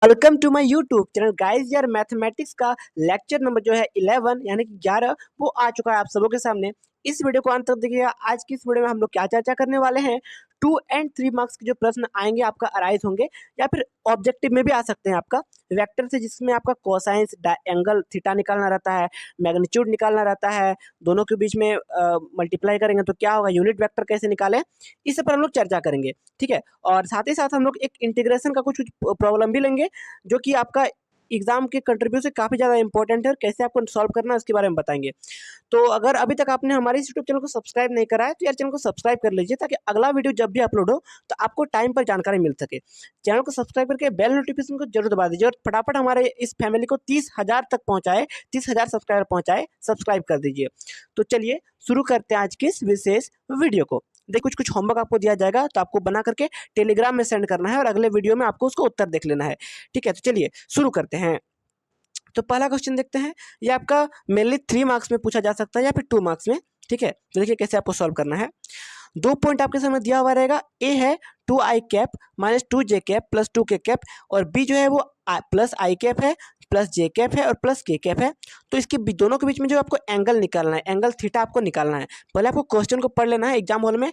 Welcome to my YouTube channel guys. यार mathematics का lecture number जो है 11 यानी कि 11 वो आ चुका है आप सबों के सामने। इस वीडियो को अंत तक देखिएगा। आज की इस वीडियो में हम लोग क्या चर्चा करने वाले हैं, 2 एंड 3 मार्क्स के जो प्रश्न आएंगे आपका अराइज होंगे या फिर ऑब्जेक्टिव में भी आ सकते हैं आपका वेक्टर से, जिसमें आपका कोसाइंस एंगल थीटा निकालना रहता है, मैग्नीट्यूड निकालना रहता है, दोनों के बीच में मल्टीप्लाई करेंगे तो क्या होगा, यूनिट वेक्टर कैसे निकालें, इस पर हम लोग चर्चा करेंगे। ठीक है, और साथ ही साथ हम लोग एक इंटीग्रेशन का कुछ प्रॉब्लम भी लेंगे जो कि आपका एग्जाम के कंट्रीब्यूट से काफ़ी ज़्यादा इंपॉर्टेंट है और कैसे आपको सॉल्व करना है उसके बारे में बताएंगे। तो अगर अभी तक आपने हमारे इस यूट्यूब चैनल को सब्सक्राइब नहीं करा है तो यार चैनल को सब्सक्राइब कर लीजिए, ताकि अगला वीडियो जब भी अपलोड हो तो आपको टाइम पर जानकारी मिल सके। चैनल को सब्सक्राइब करके बेल नोटिफिकेशन को जरूर दबा दीजिए और फटाफट हमारे इस फैमिली को 30,000 तक पहुँचाए, 30,000 सब्सक्राइबर पहुँचाए, सब्सक्राइब कर दीजिए। तो चलिए शुरू करते हैं आज की इस विशेष वीडियो को। देखिए कुछ कुछ होमवर्क आपको दिया जाएगा तो आपको बना करके टेलीग्राम में सेंड करना है और अगले वीडियो में आपको उसको उत्तर देख लेना है। ठीक है, तो चलिए शुरू करते हैं। तो पहला क्वेश्चन देखते हैं, ये आपका मेनली 3 मार्क्स में पूछा जा सकता है या फिर 2 मार्क्स में। ठीक है, तो देखिए कैसे आपको सॉल्व करना है। 2 पॉइंट आपके सामने दिया हुआ रहेगा। ए है 2i cap minus 2j cap plus 2k cap, और बी जो है वो प्लस आई कैप है, प्लस जे कैप है और प्लस के कैप है। तो इसके दोनों के बीच में जो आपको एंगल निकालना है, एंगल थीटा आपको निकालना है। पहले आपको क्वेश्चन को पढ़ लेना है, एग्जाम हॉल में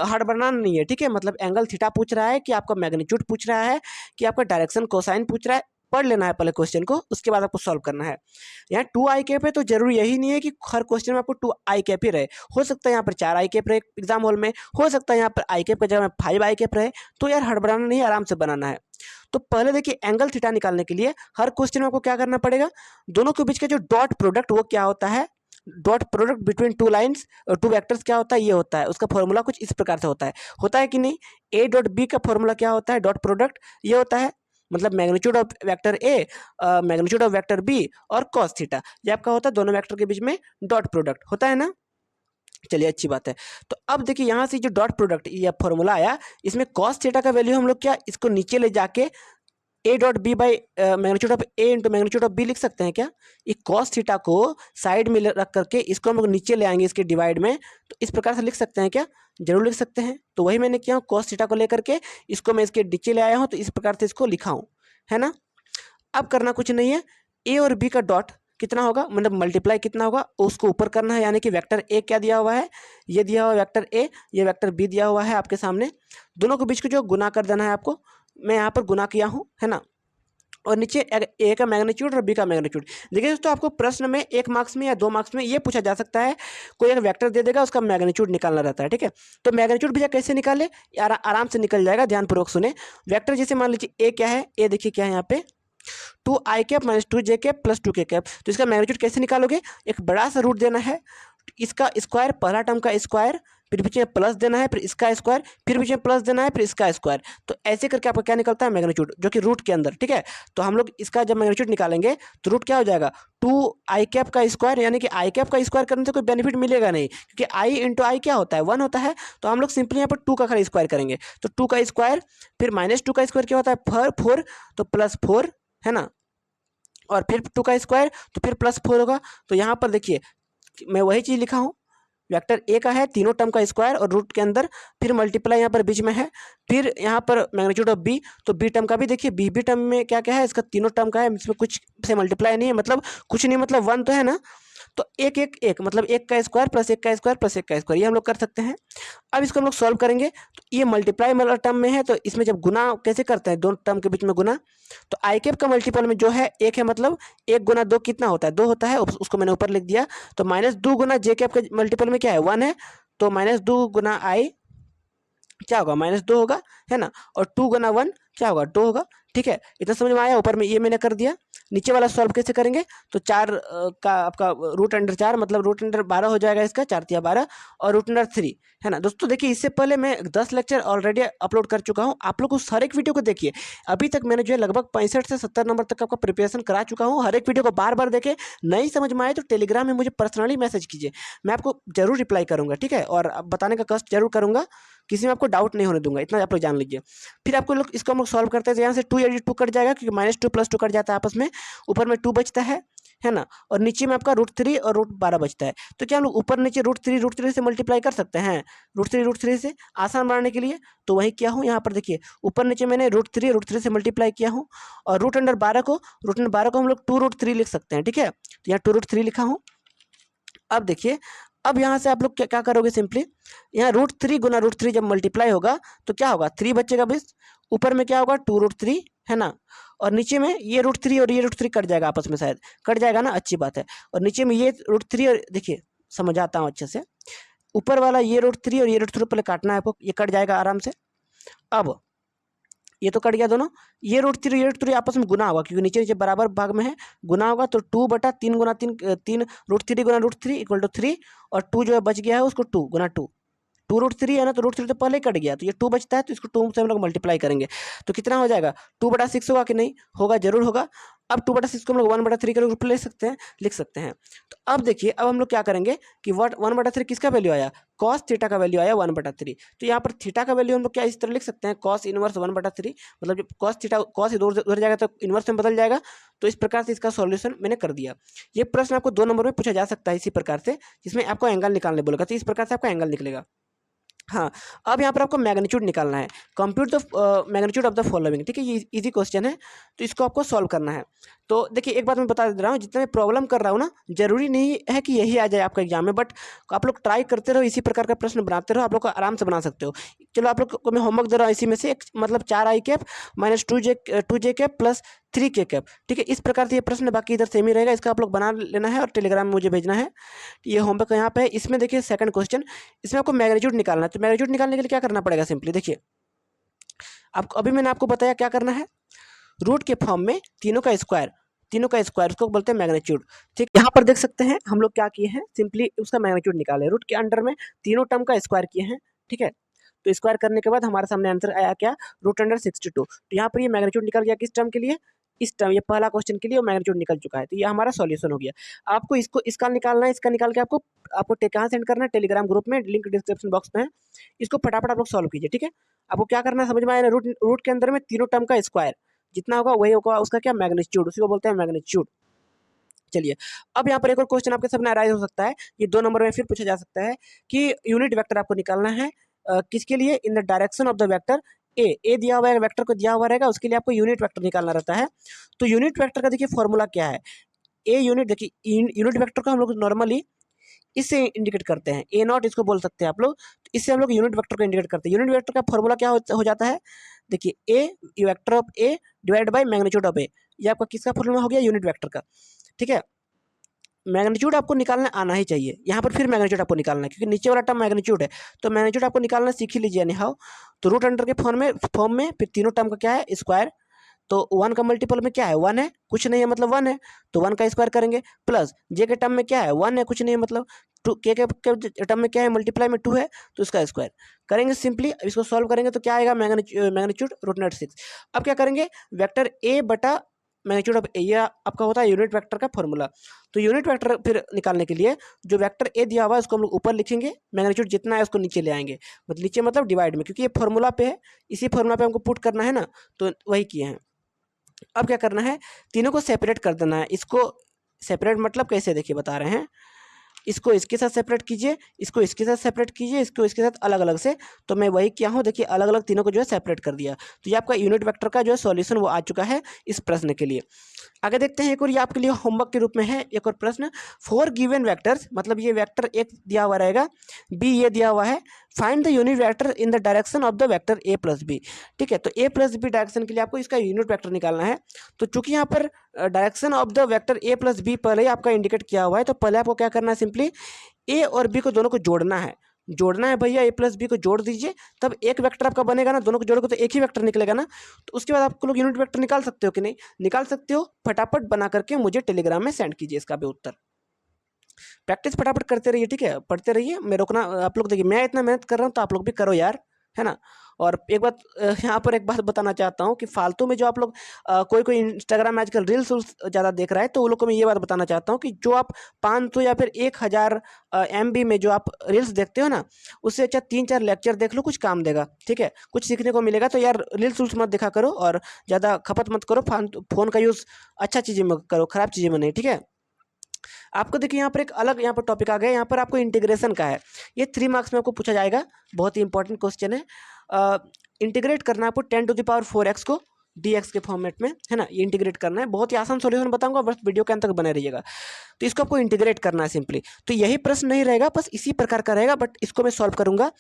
हड़बड़ाना नहीं है। ठीक है, मतलब एंगल थीटा पूछ रहा है कि आपका मैग्नीट्यूड पूछ रहा है कि आपका डायरेक्शन कोसाइन पूछ रहा है, पढ़ लेना है पहले क्वेश्चन को, उसके बाद आपको सॉल्व करना है। यहाँ 2i कैप है तो जरूरी यही नहीं है कि हर क्वेश्चन में आपको 2i कैप ही रहे, हो सकता है यहाँ पर 4i कैप रहे एग्जाम हॉल में, हो सकता है यहाँ पर आई कैप की जगह में 5i कैप रहे। तो यार हड़बड़ाना नहीं, आराम से बनाना है। तो पहले देखिए एंगल थीटा निकालने के लिए हर क्वेश्चन में आपको क्या करना पड़ेगा, दोनों के बीच का जो डॉट प्रोडक्ट वो क्या होता है, dot product between two lines और टू वेक्टर्स क्या होता है, ये होता है। उसका फॉर्मूला कुछ इस प्रकार से होता है कि नहीं। ए डॉट बी का फॉर्मूला क्या होता है, डॉट प्रोडक्ट ये होता है, मतलब magnitude of vector A magnitude of vector B और कॉस थीटा, ये आपका होता है दोनों वेक्टर के बीच में डॉट प्रोडक्ट होता है ना। चलिए अच्छी बात है। तो अब देखिए यहाँ से जो डॉट प्रोडक्ट ये फॉर्मूला आया, इसमें कॉस थीटा का वैल्यू हम लोग क्या इसको नीचे ले जाके A dot B by magnitude of A into magnitude of B लिख सकते हैं क्या। ये कॉस थीटा को साइड में रख करके इसको हम लोग नीचे ले आएंगे इसके डिवाइड में, तो इस प्रकार से लिख सकते हैं क्या, जरूर लिख सकते हैं। तो वही मैंने किया हूँ, कॉस थीटा को लेकर के इसको मैं इसके नीचे ले आया हूँ, तो इस प्रकार से इसको लिखा हूँ, है ना। अब करना कुछ नहीं है, ए और बी का डॉट कितना होगा, मतलब मल्टीप्लाई कितना होगा उसको ऊपर करना है। यानी कि वेक्टर ए क्या दिया हुआ है, ये दिया हुआ वेक्टर ए, ये वेक्टर बी दिया हुआ है आपके सामने, दोनों के बीच को जो गुना कर देना है आपको। मैं यहाँ पर गुना किया हूँ, है ना। और नीचे ए का मैग्नीट्यूड और बी का मैग्नीट्यूड। देखिए दोस्तों, आपको प्रश्न में 1 मार्क्स में या 2 मार्क्स में ये पूछा जा सकता है, कोई एक वेक्टर दे देगा उसका मैग्नीट्यूड निकालना रहता है। ठीक है, तो मैग्नीट्यूड भैया कैसे निकाले, आराम से निकल जाएगा, ध्यानपूर्वक सुने। वेक्टर जैसे मान लीजिए ए क्या है, ए देखिए क्या है यहाँ पे 2i cap minus 2j cap plus 2k cap. तो इसका मैग्नीट्यूड कैसे निकालोगे, एक बड़ा सा रूट देना है, इसका स्क्वायर, पहला टर्म का स्क्वायर, फिर बीच में प्लस देना है, फिर इसका स्क्वायर, फिर बीच में प्लस देना है, फिर इसका स्क्वायर। तो ऐसे करके आपका क्या निकलता है, मैग्नीट्यूड, जो कि रूट के अंदर। ठीक है, तो हम लोग इसका जब मैग्नीट्यूड निकालेंगे तो रूट क्या हो जाएगा, 2i कैप का स्क्वायर, यानी कि आई कैप का स्क्वायर करने से कोई बेनिफिट मिलेगा नहीं, क्योंकि आई इंटू आई क्या होता है, 1 होता है। तो हम लोग सिंपली यहाँ पर 2 का खाली स्क्वायर करेंगे, तो 2 का स्क्वायर, फिर माइनस 2 का स्क्वायर क्या होता है 4, तो प्लस 4, है ना, और फिर 2 का स्क्वायर तो फिर प्लस 4 होगा। तो यहाँ पर देखिए मैं वही चीज़ लिखा हूँ, वेक्टर ए का है तीनों टर्म का स्क्वायर और रूट के अंदर, फिर मल्टीप्लाई यहाँ पर बीच में है, फिर यहाँ पर मैग्नीट्यूड ऑफ बी, तो बी टर्म का भी देखिए बी टर्म में क्या क्या है, इसका तीनों टर्म का है, इसमें कुछ से मल्टीप्लाई नहीं है, मतलब कुछ नहीं, मतलब 1 तो है ना। तो एक एक एक मतलब 1 का स्क्वायर प्लस 1 का स्क्वायर प्लस 1 का स्क्वायर, ये हम लोग कर सकते हैं। अब इसको हम लोग सॉल्व करेंगे, तो ये मल्टीप्लाई वाला टर्म में है, तो इसमें जब गुना कैसे करते हैं, दोनों टर्म के बीच में गुना, तो आई कैप का मल्टीपल में जो है 1 है, मतलब 1 गुना 2 कितना होता है, 2 होता है, उसको मैंने ऊपर लिख दिया। तो माइनस 2 गुना जे कैप के मल्टीपल में क्या है, 1 है, तो माइनस 2 गुना आई क्या होगा, -2 होगा, है ना, और 2 गुना 1 क्या होगा, 2 होगा। ठीक है, इतना समझ में आया। ऊपर में ये मैंने कर दिया, नीचे वाला सॉल्व कैसे करेंगे, तो 4 का आपका रूट अंडर 4, मतलब रूट अंडर 12 हो जाएगा इसका, 4 तिया 12, और रूट अंडर 3, है ना। दोस्तों देखिए, इससे पहले मैं 10 लेक्चर ऑलरेडी अपलोड कर चुका हूँ, आप लोग उस हर एक वीडियो को देखिए। अभी तक मैंने जो है लगभग 65 से 70 नंबर तक आपका प्रिपरेशन करा चुका हूँ। हर एक वीडियो को बार बार देखें, नहीं समझ में आए तो टेलीग्राम में मुझे पर्सनली मैसेज कीजिए, मैं आपको जरूर रिप्लाई करूँगा। ठीक है, और बताने का कष्ट जरूर करूँगा, किसी में आपको डाउट नहीं होने दूंगा, इतना आप लोग जान लीजिए। फिर आपको लोग इसको हम लोग सॉल्व करते हैं, तो यहाँ से 2 या 2 कट जाएगा, क्योंकि -2 + 2 कट जाता है आपस में, ऊपर में 2 बचता है है ना, और नीचे में आपका √3 और √12 बचता है। तो क्या हम लोग ऊपर नीचे √3 से मल्टीप्लाई कर सकते हैं, √3 से आसान बनाने के लिए। तो वही किया हूँ यहाँ पर, देखिए ऊपर नीचे मैंने √3 से मल्टीप्लाई किया हूँ, और √12 को हम लोग 2√3 लिख सकते हैं, ठीक है। तो यहाँ 2√3 लिखा हूँ। अब देखिए, अब यहाँ से आप लोग क्या क्या करोगे, सिंपली यहाँ √3 गुना √3 जब मल्टीप्लाई होगा तो क्या होगा, 3 बचेगा बस। ऊपर में क्या होगा, 2√3, है ना, और नीचे में ये √3 और ये √3 कट जाएगा आपस में, शायद कट जाएगा ना, अच्छी बात है। और नीचे में ये √3 और देखिए समझाता हूँ अच्छे से, ऊपर वाला ये √3 और ये √3 पहले काटना है आपको, ये कट जाएगा आराम से। अब ये तो कट गया दोनों, ये √3 आपस में गुना होगा, क्योंकि नीचे नीचे बराबर भाग में है, गुना होगा तो 2/3 गुना 3, 3 √3 गुना √3 इक्वल टू 3, और 2 जो है बच गया है उसको 2 गुना 2 √3 है ना, तो √3 तो पहले ही कट गया, तो ये 2 बचता है, तो इसको 2 से हम लोग मल्टीप्लाई करेंगे तो कितना हो जाएगा, 2/6 होगा कि नहीं, होगा, जरूर होगा। अब 2/6 को हम लोग 1/3 के रूप में ले सकते हैं, लिख सकते हैं। तो अब देखिए, अब हम लोग क्या करेंगे कि 1/3 किसका वैल्यू आया, कॉस थीटा का वैल्यू आया 1/3। तो यहाँ पर थीटा का वैल्यू हम लोग क्या इस तरह लिख सकते हैं, कॉस इनवर्स 1/3, मतलब जब कॉस थीटा कॉस इधर उधर जाएगा तो इनवर्स में बदल जाएगा। तो इस प्रकार से इसका सॉल्यूशन मैंने कर दिया। ये प्रश्न आपको 2 नंबर में पूछा जा सकता है इसी प्रकार से, जिसमें आपको एंगल निकालने बोलेगा, तो इस प्रकार से आपका एंगल निकलेगा। हाँ, अब यहाँ पर आपको मैग्नीट्यूड निकालना है, compute the magnitude of the following, ठीक है, ये इजी क्वेश्चन है, तो इसको आपको सॉल्व करना है। तो देखिए एक बात मैं बता दे रहा हूँ, जितना मैं प्रॉब्लम कर रहा हूँ ना, जरूरी नहीं है कि यही आ जाए आपका एग्जाम में, बट आप लोग ट्राई करते रहो, इसी प्रकार का प्रश्न बनाते रहो, आप लोग को आराम से बना सकते हो। चलो आप लोग को मैं होमवर्क दे रहा हूँ, इसी में से एक मतलब 4i cap minus 2j cap plus 3k cap, ठीक है, इस प्रकार से ये प्रश्न बाकी इधर सेम ही रहेगा, इसका आप लोग बना लेना है और टेलीग्राम में मुझे भेजना है। ये होमवर्क यहाँ पे है, इसमें देखिए सेकंड क्वेश्चन, इसमें आपको मैग्नीट्यूड निकालना है। तो मैग्नीट्यूड निकालने के लिए क्या करना पड़ेगा, सिंपली देखिए, आपको अभी मैंने आपको बताया क्या करना है, रूट के फॉर्म में तीनों का स्क्वायर उसको बोलते हैं मैग्नीट्यूड, ठीक। यहाँ पर देख सकते हैं हम लोग क्या किए हैं, सिंपली उसका मैग्नीट्यूड निकाले, रूट के अंडर में तीनों टर्म का स्क्वायर किए हैं, ठीक है। तो स्क्वायर करने के बाद हमारे सामने आंसर आया क्या, √62। तो यहाँ पर ये मैग्नीट्यूड निकल गया किस टर्म के लिए, इस टर्म, ये पहला क्वेश्चन के लिए मैग्नीट्यूड निकल चुका है। तो ये हमारा सॉल्यूशन हो गया। आपको इसको इसका निकालना है, इसका निकाल के आपको आपको कहाँ सेंड करना है, टेलीग्राम ग्रुप में, लिंक डिस्क्रिप्शन बॉक्स में है। इसको फटाफट आप लोग सॉल्व कीजिए, ठीक है। आपको क्या करना है समझ में आया ना, रूट के अंदर में तीनों टर्म का स्क्वायर जितना होगा वही होगा उसका क्या, मैग्नीट्यूड, उसी को बोलते हैं मैग्नीट्यूड। चलिए, अब यहाँ पर एक और क्वेश्चन आपके सामने अराइज हो सकता है, ये 2 नंबर में फिर पूछा जा सकता है कि यूनिट वेक्टर आपको निकालना है, किसके लिए, इन the direction of the vector ए दिया हुआ है, वेक्टर को दिया हुआ रहेगा, उसके लिए आपको यूनिट वेक्टर निकालना रहता है। तो यूनिट वेक्टर का देखिए फॉर्मूला क्या है, ए यूनिट, देखिए यूनिट वेक्टर को हम लोग नॉर्मली इससे इंडिकेट करते हैं, A0 इसको बोल सकते हैं आप लोग, तो इससे हम लोग यूनिट वेक्टर को इंडिकेट करते हैं। यूनिट वेक्टर का फॉर्मूला क्या हो जाता है, देखिए A vector of A divide by magnitude of A, ये आपका किसका फॉर्मूला हो गया, यूनिट वेक्टर का, ठीक है। मैग्नीट्यूड आपको निकालना आना ही चाहिए, यहाँ पर फिर मैग्नीट्यूड आपको निकालना है, क्योंकि नीचे वाला टर्म मैग्नीट्यूड है, तो मैग्नीट्यूड आपको निकालना सीख ही लीजिए एनी हाउ। तो रूट अंडर के फॉर्म में फिर तीनों टर्म का क्या है, स्क्वायर, तो 1 का मल्टीपल में क्या है, 1 है, कुछ नहीं है मतलब 1 है, तो 1 का स्क्वायर करेंगे, प्लस जे के टर्म में क्या है, 1 है, कुछ नहीं है मतलब 2, के टर्म में क्या है, मल्टीप्लाई में 2 है, तो इसका स्क्वायर करेंगे। सिंपली अब इसको सॉल्व करेंगे तो क्या आएगा, मैग्नीट्यूड √6। अब क्या करेंगे, वेक्टर ए बटा मैग्नीट्यूड ऑफ ए, ये आपका होता है यूनिट वेक्टर का फॉर्मूला। तो यूनिट वेक्टर फिर निकालने के लिए जो वेक्टर ए दिया हुआ है उसको हम लोग ऊपर लिखेंगे, मैग्नीट्यूड जितना है उसको नीचे ले आएंगे, मतलब नीचे मतलब डिवाइड में, क्योंकि ये फॉर्मूला पे है, इसी फॉर्मूला पे हमको पुट करना है ना, तो वही किए हैं। अब क्या करना है, तीनों को सेपरेट कर देना है। इसको सेपरेट मतलब कैसे, देखिए बता रहे हैं, इसको इसके साथ सेपरेट कीजिए, इसको इसके साथ सेपरेट कीजिए, इसको इसके साथ अलग अलग से, तो मैं वही किया हूँ, देखिए अलग अलग तीनों को जो है सेपरेट कर दिया। तो ये आपका यूनिट वेक्टर का जो है सॉल्यूशन वो आ चुका है इस प्रश्न के लिए। आगे देखते हैं, एक और ये आपके लिए होमवर्क के रूप में है एक और प्रश्न, 4 गिवन वेक्टर्स, मतलब ये वेक्टर एक दिया हुआ रहेगा, बी ये दिया हुआ है, find the unit vector in the direction of the vector A plus B, ठीक है। तो ए प्लस बी डायरेक्शन के लिए आपको इसका यूनिट वेक्टर निकालना है। तो चूंकि यहाँ पर direction of the vector A plus B पहले ही आपका इंडिकेट किया हुआ है, तो पहले आपको क्या करना है, सिंपली ए और बी को दोनों को जोड़ना है भैया, ए प्लस बी को जोड़ दीजिए, तब एक वेक्टर आपका बनेगा ना, दोनों को जोड़ोगे तो एक ही वेक्टर निकलेगा ना। तो उसके बाद आपको लोग यूनिट वेक्टर निकाल सकते हो कि नहीं, निकाल सकते हो, फटाफट बना करके मुझे टेलीग्राम में सेंड कीजिए इसका भी उत्तर। प्रैक्टिस फटाफट करते रहिए, ठीक है, पढ़ते रहिए, मैं रोकना, आप लोग देखिए मैं इतना मेहनत कर रहा हूँ तो आप लोग भी करो यार, है ना। और एक बात यहाँ पर एक बात बताना चाहता हूँ कि फालतू में जो आप लोग कोई इंस्टाग्राम में आजकल रील्स ज़्यादा देख रहा है, तो वो लोग को मैं ये बात बताना चाहता हूँ कि जो आप 500 या फिर 1000 MB में जो आप रील्स देखते हो ना, उससे अच्छा 3-4 लेक्चर देख लो, कुछ काम देगा, ठीक है, कुछ सीखने को मिलेगा। तो यार रील्स मत देखा करो और ज़्यादा खपत मत करो, फ़ोन का यूज़ अच्छा चीज़ें में करो, ख़राब चीज़ें में नहीं, ठीक है। आपको देखिए यहाँ पर एक अलग यहाँ पर टॉपिक आ गया, यहाँ पर आपको इंटीग्रेशन का है। ये 3 मार्क्स में आपको पूछा जाएगा, बहुत ही इंपॉर्टेंट क्वेश्चन है। इंटीग्रेट करना है आपको 10⁴ को dx के फॉर्मेट में, है ना। ये इंटीग्रेट करना है, बहुत ही आसान सॉल्यूशन बताऊंगा, बस वीडियो के अंत तक बने रहिएगा। तो इसको आपको इंटीग्रेट करना है सिंपली। तो यही प्रश्न नहीं रहेगा, बस इसी प्रकार का रहेगा, बट इसको मैं सॉल्व करूंगा।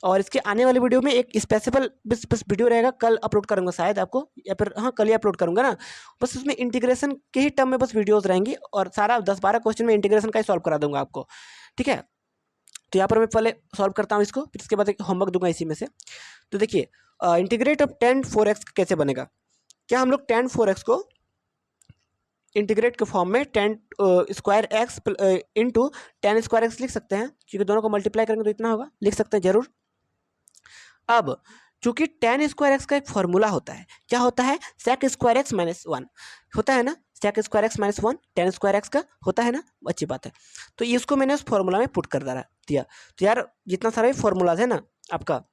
और इसके आने वाली वीडियो में एक स्पेसिफिक बस वीडियो रहेगा, कल अपलोड करूंगा शायद आपको, या फिर हाँ कल ही अपलोड करूंगा ना। बस उसमें इंटीग्रेशन के ही टर्म में बस वीडियोस रहेंगी, और सारा 10-12 क्वेश्चन में इंटीग्रेशन का ही सॉल्व करा दूंगा आपको, ठीक है। तो यहाँ पर मैं पहले सॉल्व करता हूँ इसको, फिर इसके बाद एक होमवर्क दूंगा इसी में से। तो देखिए इंटीग्रेट ऑफ 10⁴ कैसे बनेगा। क्या हम लोग 10⁴ को इंटीग्रेट के फॉर्म में 10² इंटू 10² लिख सकते हैं, क्योंकि दोनों को मल्टीप्लाई करेंगे तो इतना होगा, लिख सकते हैं जरूर। अब चूंकि 10² का एक फॉर्मूला होता है, क्या होता है, sec² -1 होता है ना, sec² -1 10² का होता है ना, अच्छी बात है। तो इसको मैंने उस फॉर्मूला में पुट कर दिया। तो यार जितना सारा भी फॉर्मूलाज है ना आपका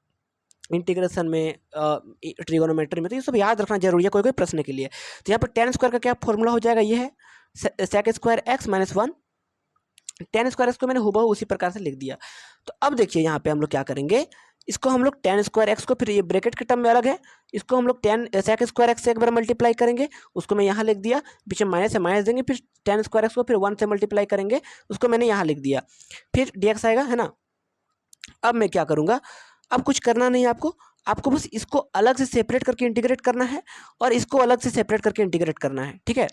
इंटीग्रेशन में, ट्रिगोनोमेट्री में, तो ये सब याद रखना जरूरी है कोई प्रश्न के लिए। तो यहाँ पर 10² का क्या फॉर्मूला हो जाएगा, ये है sec² -1 10² को मैंने हुबहू उसी प्रकार से लिख दिया। तो अब देखिए यहाँ पे हम लोग क्या करेंगे, इसको हम लोग 10² को, फिर ये ब्रैकेट के टर्म में अलग है, इसको हम लोग 10 sec² से एक बार मल्टीप्लाई करेंगे, उसको मैं यहाँ लिख दिया, पीछे माइनस से माइनस देंगे, फिर 10² को फिर 1 से मल्टीप्लाई करेंगे, उसको मैंने यहाँ लिख दिया, फिर dx आएगा, है ना। अब मैं क्या करूँगा, अब कुछ करना नहीं है आपको बस इसको अलग से सेपरेट करके इंटीग्रेट करना है, और इसको अलग से सेपरेट करके इंटीग्रेट करना है, ठीक है।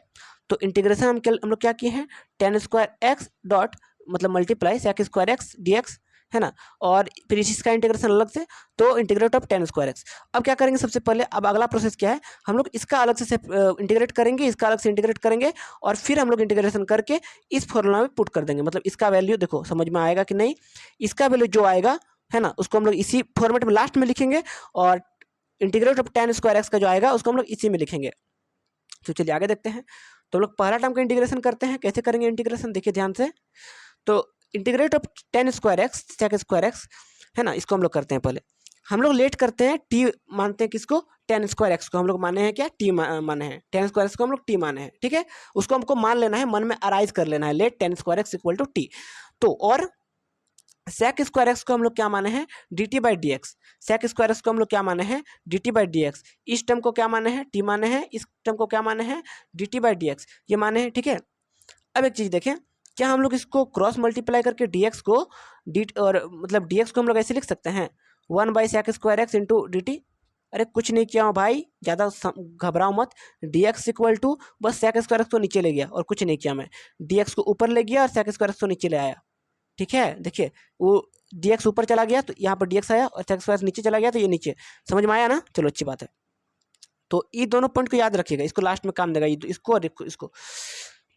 तो इंटीग्रेशन हम लोग क्या किए हैं, 10² डॉट मतलब मल्टीप्लाई sec² dx, है ना, और फिर इसका इंटीग्रेशन अलग से, तो इंटीग्रेट ऑफ 10²। अब क्या करेंगे सबसे पहले, अब अगला प्रोसेस क्या है, हम लोग इसका अलग से इंटीग्रेट करेंगे, इसका अलग से इंटीग्रेट करेंगे, और फिर हम लोग इंटीग्रेशन करके इस फॉर्मूला में पुट कर देंगे। मतलब इसका वैल्यू देखो समझ में आएगा कि नहीं, इसका वैल्यू जो आएगा, है ना, उसको हम लोग इसी फॉर्मेट में लास्ट में लिखेंगे, और इंटीग्रेट ऑफ 10² का जो आएगा उसको हम लोग इसी में लिखेंगे। तो चलिए आगे देखते हैं। तो हम लोग पहला टर्म का इंटीग्रेशन करते हैं, कैसे करेंगे इंटीग्रेशन देखिए ध्यान से। तो इंटीग्रेट ऑफ 10² sec², है ना, इसको हम लोग करते हैं। पहले हम लोग लेट करते हैं, टी मानते हैं किसको, 10² को हम लोग माने हैं क्या, टी माने हैं, 10² को हम लोग टी माने हैं, ठीक है। उसको हमको मान लेना है, मन में अराइज कर लेना है, लेट 10² इक्वल टू टी। तो और sec² को हम लोग क्या माने हैं, dt/dx, sec² को हम लोग क्या माने हैं, dt/dx। इस टर्म को क्या माने हैं, t माने हैं, इस टर्म को क्या माने हैं, dt/dx, ये माने हैं, ठीक है। अब एक चीज देखें, क्या हम लोग इसको क्रॉस मल्टीप्लाई करके dx को और मतलब dx को हम लोग ऐसे लिख सकते हैं, 1/sec² इंटू dt। अरे कुछ नहीं किया हूँ भाई, ज़्यादा घबराओ मत, dx इक्वल टू बस sec² को नीचे ले गया और कुछ नहीं किया मैं, dx को ऊपर ले गया और sec² को नीचे ले आया, ठीक है। देखिए वो dx ऊपर चला गया तो यहाँ पर dx आया, और sec² नीचे चला गया तो ये नीचे, समझ में आया ना, चलो अच्छी बात है। तो ये दोनों पॉइंट को याद रखिएगा, इसको लास्ट में काम देगा, ये इसको और इसको।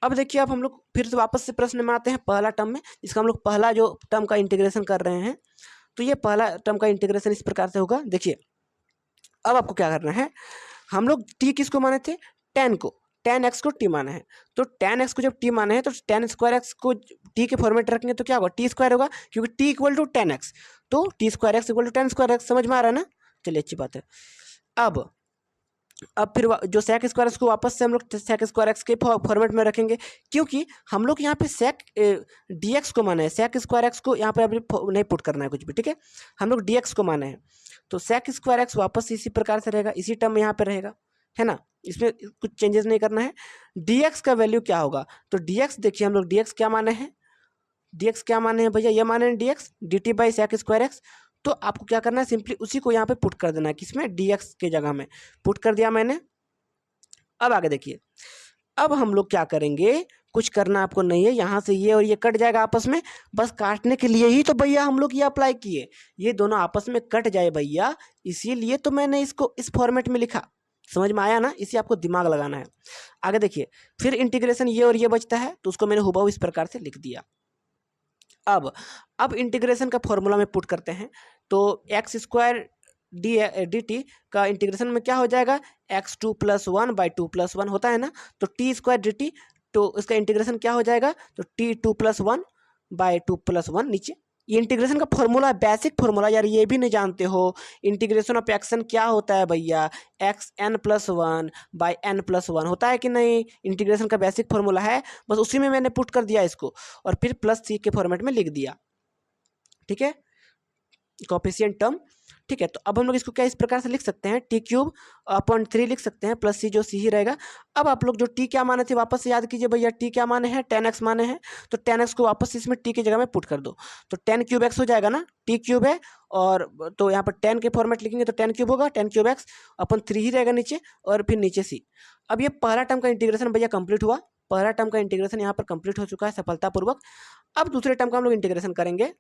अब देखिए अब हम लोग फिर से वापस से प्रश्न में आते हैं, पहला टर्म में, इसका हम लोग पहला जो टर्म का इंटीग्रेशन कर रहे हैं। तो ये पहला टर्म का इंटीग्रेशन इस प्रकार से होगा, देखिए। अब आपको क्या करना है, हम लोग t किसको माने थे, 10 को, 10x को t माना है। तो 10x को जब t माना है तो 10² को t के फॉर्मेट रखेंगे तो क्या होगा, t² होगा, क्योंकि t इक्वल टू 10x, तो t² इक्वल टू 10², समझ में आ रहा है ना, चलिए अच्छी बात है। अब फिर जो sec² को वापस से हम लोग sec² के फॉर्मेट में रखेंगे, क्योंकि हम लोग यहाँ पे sec dx को माना है, sec² को यहाँ पे अभी नहीं पुट करना है कुछ भी, ठीक है। हम लोग dx को माने हैं, तो sec² वापस इसी प्रकार से रहेगा, इसी टर्म में यहाँ पे रहेगा, है ना, इसमें कुछ चेंजेस नहीं करना है। dx का वैल्यू क्या होगा, तो dx देखिए हम लोग dx क्या माने हैं, dx क्या माने हैं भैया, ये माने हैं dx dt/sec²। तो आपको क्या करना है, सिंपली उसी को यहाँ पे पुट कर देना है, किसमें, dx के जगह में पुट कर दिया मैंने। अब आगे देखिए, अब हम लोग क्या करेंगे, कुछ करना आपको नहीं है, यहाँ से ये और ये कट जाएगा आपस में, बस काटने के लिए ही तो भैया हम लोग ये अप्लाई किए, ये दोनों आपस में कट जाए भैया, इसीलिए तो मैंने इसको इस फॉर्मेट में लिखा, समझ में आया ना, इसी आपको दिमाग लगाना है। आगे देखिए, फिर इंटीग्रेशन ये और ये बचता है, तो उसको मैंने हुबहू इस प्रकार से लिख दिया। अब इंटीग्रेशन का फॉर्मूला में पुट करते हैं, तो x² dt का इंटीग्रेशन में क्या हो जाएगा, x2 + 1/2 + 1 होता है ना, तो t² dt, तो इसका इंटीग्रेशन क्या हो जाएगा, तो t2 + 1/2 + 1 नीचे ये इंटीग्रेशन का फॉर्मूला, बेसिक फॉर्मूला यार, ये भी नहीं जानते हो। इंटीग्रेशन ऑफ एक्शन क्या होता है भैया, X N plus one by N plus one होता है कि नहीं, इंटीग्रेशन का बेसिक फॉर्मूला है। बस उसी में मैंने पुट कर दिया इसको और फिर प्लस सी के फॉर्मेट में लिख दिया, ठीक है, कोएफिशिएंट टर्म। ठीक है, तो अब हम लोग इसको क्या इस प्रकार से लिख सकते हैं, टी क्यूब अपॉन 3 लिख सकते हैं, प्लस सी जो सी ही रहेगा। अब आप लोग जो टी क्या माने थे वापस से याद कीजिए भैया, टी क्या माने हैं, 10x माने हैं, तो 10x को वापस इसमें टी की जगह में पुट कर दो, तो 10 क्यूब एक्स हो जाएगा ना, टी क्यूब है और तो यहाँ पर 10 के फॉर्मेट लिखेंगे तो 10 क्यूब होगा, 10 क्यूब एक्स अपन 3 ही रहेगा नीचे और फिर नीचे सी। अब ये पहला टर्म का इंटीग्रेशन भैया कंप्लीट हुआ, पहला टर्म का इंटीग्रेशन यहाँ पर कंप्लीट हो चुका है सफलतापूर्वक। अब दूसरे टर्म का हम लोग इंटीग्रेशन करेंगे।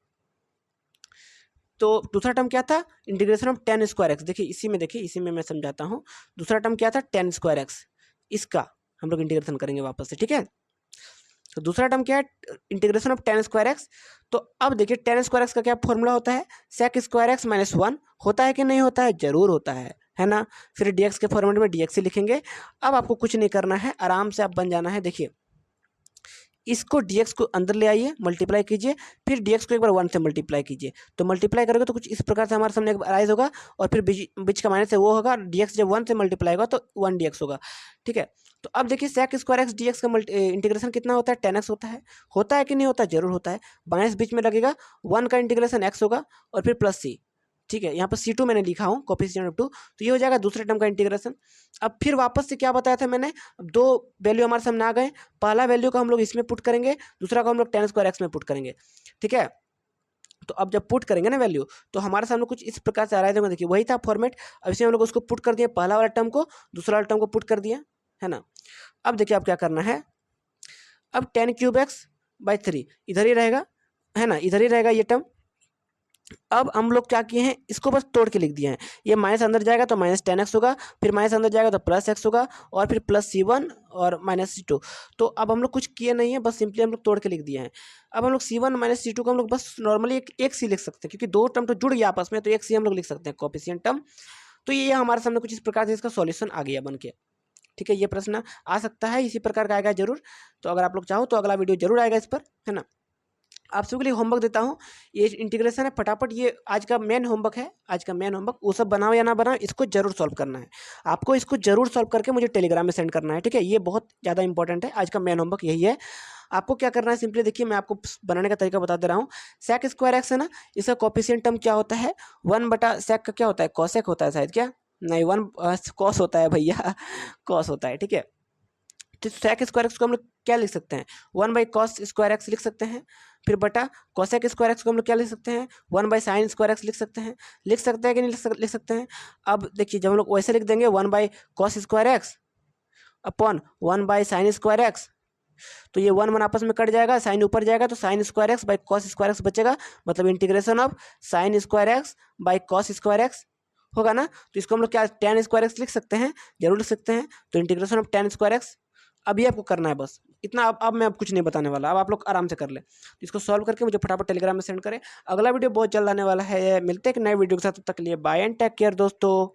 तो दूसरा टर्म क्या था, integration of ten square x. देखिए इसी में, देखिए इसी में मैं समझाता हूँ। दूसरा टर्म क्या था, टेन स्क्वायर एक्स, इसका हम लोग इंटीग्रेशन करेंगे वापस से, ठीक है। तो दूसरा टर्म क्या है, integration of ten square x. तो अब देखिए टेन स्क्वायर एक्स का क्या फॉर्मूला होता है, sec square X minus one, होता है कि नहीं होता है, जरूर होता है ना। फिर डीएक्स के फॉर्मेट में डीएक्स ही लिखेंगे। अब आपको कुछ नहीं करना है, आराम से आप बन जाना है। देखिए इसको dx को अंदर ले आइए, मल्टीप्लाई कीजिए, फिर dx को एक बार 1 से मल्टीप्लाई कीजिए, तो मल्टीप्लाई करोगे तो कुछ इस प्रकार से हमारे सामने राइज होगा और फिर बीच का माइनस है वो होगा, dx जब 1 से मल्टीप्लाई होगा तो 1 dx होगा, ठीक है। तो अब देखिए सेक स्क्वायर एक्स dx का इंटीग्रेशन कितना होता है, 10x होता है कि नहीं होता, जरूर होता है। माइनस बीच में लगेगा, 1 का इंटीग्रेशन x होगा और फिर प्लस सी, ठीक है। यहाँ पर C2 मैंने लिखा हूँ, कोएफिशिएंट ऑफ 2, तो ये हो जाएगा दूसरे टर्म का इंटीग्रेशन। अब फिर वापस से क्या बताया था मैंने, दो वैल्यू हमारे सामने आ गए, पहला वैल्यू को हम लोग इसमें पुट करेंगे, दूसरा को हम लोग टेन स्क्वायर एक्स में पुट करेंगे, ठीक है। तो अब जब पुट करेंगे ना वैल्यू, तो हमारे सामने कुछ इस प्रकार से आ रहा है, देखिए वही था फॉर्मेट। अब इसमें हम लोग उसको पुट कर दिए, पहला वाला टर्म को दूसरा वाला टर्म को पुट कर दिया, है ना। अब देखिए आप क्या करना है, अब 10 क्यूब एक्स बाई 3 इधर ही रहेगा, है ना, इधर ही रहेगा ये टर्म। अब हम लोग क्या किए हैं, इसको बस तोड़ के लिख दिए हैं, ये माइनस अंदर जाएगा तो माइनस 10x होगा, फिर माइनस अंदर जाएगा तो प्लस x होगा और फिर प्लस C1 और माइनस C2। तो अब हम लोग कुछ किए नहीं है, बस सिंपली हम लोग तोड़ के लिख दिए हैं। अब हम लोग C1 माइनस C2 को हम लोग बस नॉर्मली एक सी लिख सकते हैं, क्योंकि दो टर्म तो जुड़ गया आपस में, तो एक सी हम लोग लिख सकते हैं कोएफिशिएंट टर्म। तो ये हमारे सामने कुछ इस प्रकार से इसका सॉल्यूशन आ गया बन के, ठीक है। ये प्रश्न आ सकता है, इसी प्रकार का आएगा जरूर। तो अगर आप लोग चाहो तो अगला वीडियो जरूर आएगा इस पर, है ना। आप सबके लिए होमवर्क देता हूँ, ये इंटीग्रेशन है, फटाफट ये आज का मेन होमवर्क है, आज का मेन होमवर्क, वो सब बनाओ या ना बनाओ, इसको जरूर सॉल्व करना है आपको, इसको जरूर सॉल्व करके मुझे टेलीग्राम में सेंड करना है, ठीक है। ये बहुत ज़्यादा इंपॉर्टेंट है, आज का मेन होमवर्क यही है। आपको क्या करना है, सिंपली देखिए मैं आपको बनाने का तरीका बता दे रहा हूँ। सेक स्क्वायर एक्स है ना, इसका कोएफिशिएंट टर्म क्या होता है, 1/सेक का क्या होता है, कॉसेक होता है शायद, क्या नहीं, 1 कॉस होता है भैया, कॉस होता है, ठीक है। तो सेक स्क्वायर एक्स को हम लोग क्या लिख सकते हैं, 1/कॉस स्क्वायर एक्स लिख सकते हैं, फिर बटा कोसेक स्क्वायर एक्स को हम लोग क्या लिख सकते हैं, 1/साइन स्क्वायर एक्स लिख सकते हैं, कि नहीं लिख सकते हैं। अब देखिए जब हम लोग वैसे लिख देंगे cos square x upon sine square x, तो ये 1 आपस में कट जाएगा, साइन ऊपर जाएगा तो sine square x by cos square x बचेगा, मतलब integration of sine square x by cos square x होगा ना। तो इसको हम लोग क्या टेन स्क्वायर एक्स लिख सकते हैं, जरूर लिख सकते हैं। तो integration of ten square x, अभी आपको करना है बस इतना। अब मैं कुछ नहीं बताने वाला, अब आप लोग आराम से कर ले। तो इसको सॉल्व करके मुझे फटाफट टेलीग्राम में सेंड करें। अगला वीडियो बहुत जल्द आने वाला है, मिलते हैं एक नए वीडियो के साथ, तब तक के लिए बाय एंड टेक केयर दोस्तों।